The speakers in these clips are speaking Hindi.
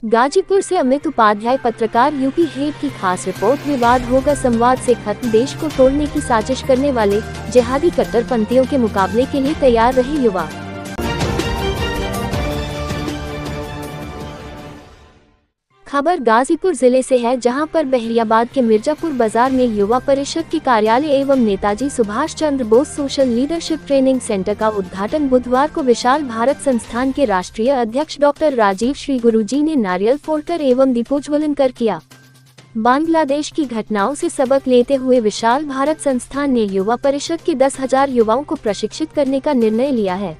गाजीपुर से अमित उपाध्याय, पत्रकार यूपी हेड की खास रिपोर्ट। विवाद होगा संवाद से खत्म, देश को तोड़ने की साजिश करने वाले जिहादी कट्टरपंथियों के मुकाबले के लिए तैयार रहे युवा। खबर गाजीपुर जिले से है, जहां पर बहरियाबाद के मिर्जापुर बाजार में युवा परिषद के कार्यालय एवं Netaji Subhash Chandra Bose social leadership training centre का उद्घाटन बुधवार को विशाल भारत संस्थान के राष्ट्रीय अध्यक्ष डॉक्टर राजीव श्री गुरुजी ने नारियल फोड़कर एवं दीपोज्वलन कर किया। बांग्लादेश की घटनाओं से सबक लेते हुए विशाल भारत संस्थान ने युवा परिषद के 10,000 युवाओं को प्रशिक्षित करने का निर्णय लिया है।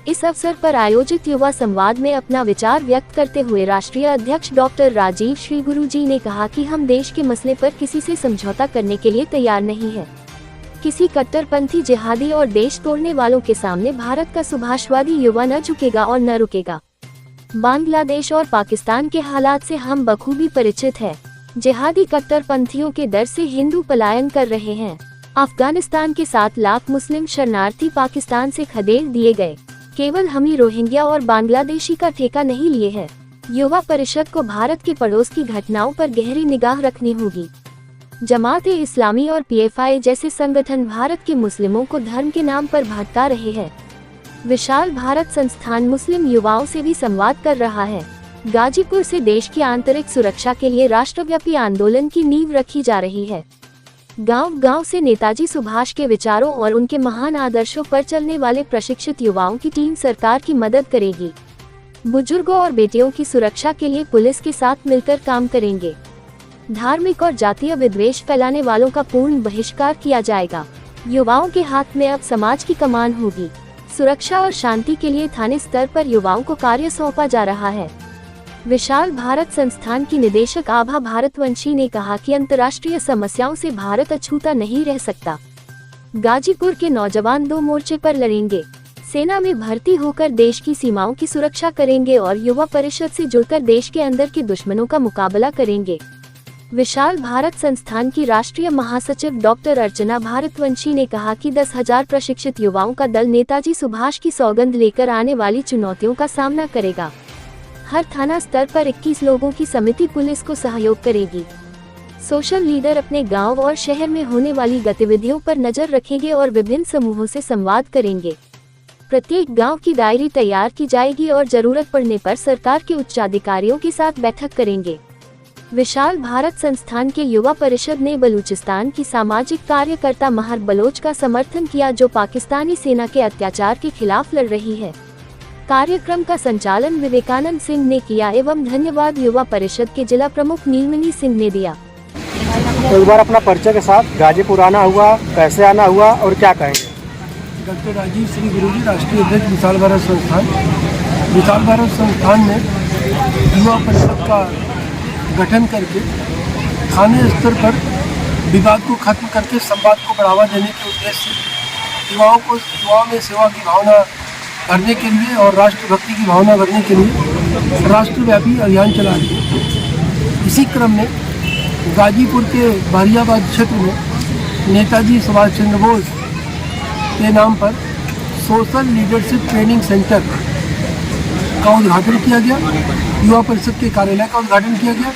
इस अवसर पर आयोजित युवा संवाद में अपना विचार व्यक्त करते हुए राष्ट्रीय अध्यक्ष डॉक्टर राजीव श्री गुरुजी ने कहा कि हम देश के मसले पर किसी से समझौता करने के लिए तैयार नहीं है। किसी कट्टरपंथी, जिहादी और देश तोड़ने वालों के सामने भारत का सुभाषवादी युवा न झुकेगा और न रुकेगा। बांग्लादेश और पाकिस्तान के हालात से हम बखूबी परिचित हैं। जिहादी कट्टरपंथियों के डर से हिंदू पलायन कर रहे हैं। अफगानिस्तान के 7 लाख मुस्लिम शरणार्थी पाकिस्तान से खदेड़ दिए गए। केवल हम ही रोहिंग्या और बांग्लादेशी का ठेका नहीं लिए है। युवा परिषद को भारत के पड़ोस की घटनाओं पर गहरी निगाह रखनी होगी। जमात-ए-इस्लामी और पीएफआई जैसे संगठन भारत के मुस्लिमों को धर्म के नाम पर भटका रहे हैं। विशाल भारत संस्थान मुस्लिम युवाओं से भी संवाद कर रहा है। गाजीपुर से देश की आंतरिक सुरक्षा के लिए राष्ट्रव्यापी आंदोलन की नींव रखी जा रही है। गांव-गांव से नेताजी सुभाष के विचारों और उनके महान आदर्शों पर चलने वाले प्रशिक्षित युवाओं की टीम सरकार की मदद करेगी। बुजुर्गों और बेटियों की सुरक्षा के लिए पुलिस के साथ मिलकर काम करेंगे। धार्मिक और जातीय विद्वेष फैलाने वालों का पूर्ण बहिष्कार किया जाएगा। युवाओं के हाथ में अब समाज की कमान होगी। सुरक्षा और शांति के लिए थाने स्तर पर युवाओं को कार्य सौंपा जा रहा है। विशाल भारत संस्थान की निदेशक आभा भारतवंशी ने कहा कि अंतर्राष्ट्रीय समस्याओं से भारत अछूता नहीं रह सकता। गाजीपुर के नौजवान 2 मोर्चे पर लड़ेंगे। सेना में भर्ती होकर देश की सीमाओं की सुरक्षा करेंगे और युवा परिषद से जुड़कर देश के अंदर के दुश्मनों का मुकाबला करेंगे। विशाल भारत संस्थान की राष्ट्रीय महासचिव डॉक्टर अर्चना भारतवंशी ने कहा कि 10,000 प्रशिक्षित युवाओं का दल नेताजी सुभाष की सौगंध लेकर आने वाली चुनौतियों का सामना करेगा। हर थाना स्तर पर 21 लोगों की समिति पुलिस को सहयोग करेगी। सोशल लीडर अपने गांव और शहर में होने वाली गतिविधियों पर नजर रखेंगे और विभिन्न समूहों से संवाद करेंगे। प्रत्येक गांव की डायरी तैयार की जाएगी और जरूरत पड़ने पर सरकार के उच्चाधिकारियों के साथ बैठक करेंगे। विशाल भारत संस्थान के युवा परिषद ने बलूचिस्तान की सामाजिक कार्यकर्ता महर बलोच का समर्थन किया, जो पाकिस्तानी सेना के अत्याचार के खिलाफ लड़ रही है। कार्यक्रम का संचालन विवेकानंद सिंह ने किया एवं धन्यवाद युवा परिषद के जिला प्रमुख नीलमणि सिंह ने दिया। एक बार अपना परिचय के साथ गाजीपुर आना हुआ, कैसे आना हुआ और क्या कहेंगे? डॉक्टर राजीव श्री गुरुजी, राष्ट्रीय अध्यक्ष विशाल भारत संस्थान। विशाल भारत संस्थान में युवा परिषद का गठन करके थाने स्तर पर विवाद को खत्म करके संवाद को बढ़ावा देने के उद्देश्य से युवाओं में सेवा की भावना भरने के लिए और राष्ट्रभक्ति की भावना भरने के लिए राष्ट्रव्यापी अभियान चला रही है। इसी क्रम में गाजीपुर के बहरियाबाद क्षेत्र में नेताजी सुभाष चंद्र बोस के नाम पर सोशल लीडरशिप ट्रेनिंग सेंटर का उद्घाटन किया गया। युवा परिषद के कार्यालय का उद्घाटन किया गया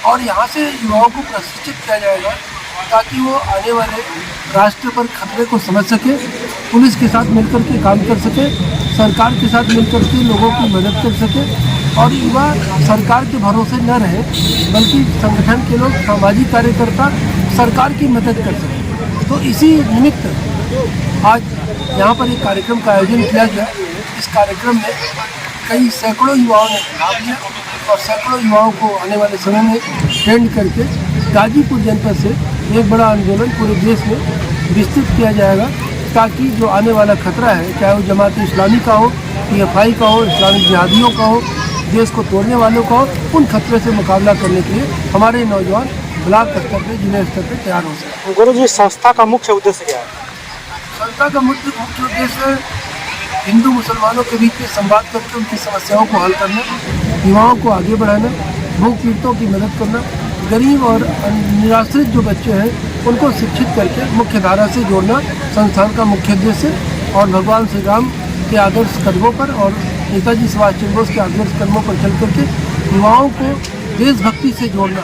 और यहाँ से युवाओं को प्रशिक्षित किया जाएगा ताकि वो आने वाले राष्ट्र पर खतरे को समझ सके, पुलिस के साथ मिलकर के काम कर सके, सरकार के साथ मिलकर के लोगों की मदद कर सके और युवा सरकार के भरोसे न रहे बल्कि संगठन के लोग, सामाजिक कार्यकर्ता सरकार की मदद कर सके। तो इसी निमित्त आज यहाँ पर एक कार्यक्रम का आयोजन किया गया। इस कार्यक्रम में कई सैकड़ों युवाओं ने भाग लिया और सैकड़ों युवाओं को आने वाले समय में ट्रेंड करके गाजीपुर जनपद से एक बड़ा आंदोलन पूरे देश में विस्तृत किया जाएगा, ताकि जो आने वाला खतरा है, चाहे वो जमात-ए-इस्लामी का हो, पीएफआई का हो, इस्लामिक जिहादियों का हो, देश को तोड़ने वालों का हो, उन खतरे से मुकाबला करने के लिए हमारे नौजवान ब्लॉक स्तर पर, जिला स्तर पर तैयार हो सके। गुरुजी, संस्था का मुख्य उद्देश्य क्या है? संस्था का मुख्य उद्देश्य हिंदू मुसलमानों के बीच में संवाद करके उनकी समस्याओं को हल करना, युवाओं को आगे बढ़ाना, भूख पीड़ितों की मदद करना, गरीब और निराश्रित जो बच्चे हैं उनको शिक्षित करके मुख्य धारा से जोड़ना संस्थान का मुख्य उद्देश्य और भगवान श्री राम के आदर्श कदमों पर और नेताजी सुभाष चंद्र बोस के आदर्श कदमों पर चल करके युवाओं को देशभक्ति से जोड़ना,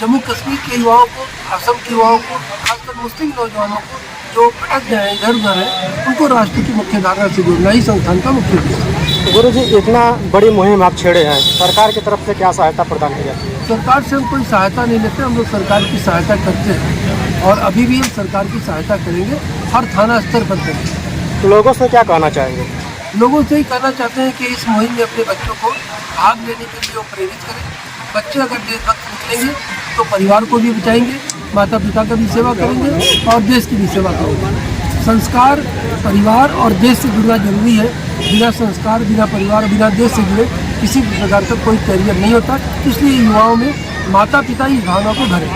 जम्मू कश्मीर के युवाओं को, असम के युवाओं को, खासकर मुस्लिम नौजवानों को जो भटक गए हैं, इधर उधर है, उनको राष्ट्र की मुख्य धारा से जोड़ना ही संस्थान का मुख्य उद्देश्य है। गुरु जी, इतना बड़ी मुहिम आप छेड़े हैं, सरकार की तरफ से क्या सहायता प्रदान की जाती है? सरकार से हम कोई सहायता नहीं लेते, हम लोग सरकार की सहायता करते हैं और अभी भी हम सरकार की सहायता करेंगे, हर थाना स्तर पर करेंगे। लोगों से क्या कहना चाहेंगे? लोगों से ही कहना चाहते हैं कि इस मुहिम में अपने बच्चों को भाग लेने के लिए वो प्रेरित करें। बच्चे अगर देशभक्त निकलेंगे तो परिवार को भी बचाएंगे, माता पिता का भी सेवा करेंगे और देश की भी सेवा करेंगे। संस्कार परिवार और देश से जुड़ना जरूरी है। बिना संस्कार, बिना परिवार, बिना देश से जुड़े किसी भी प्रकार का कोई करियर नहीं होता। इसलिए युवाओं में माता पिता ही इस भावना को भरें।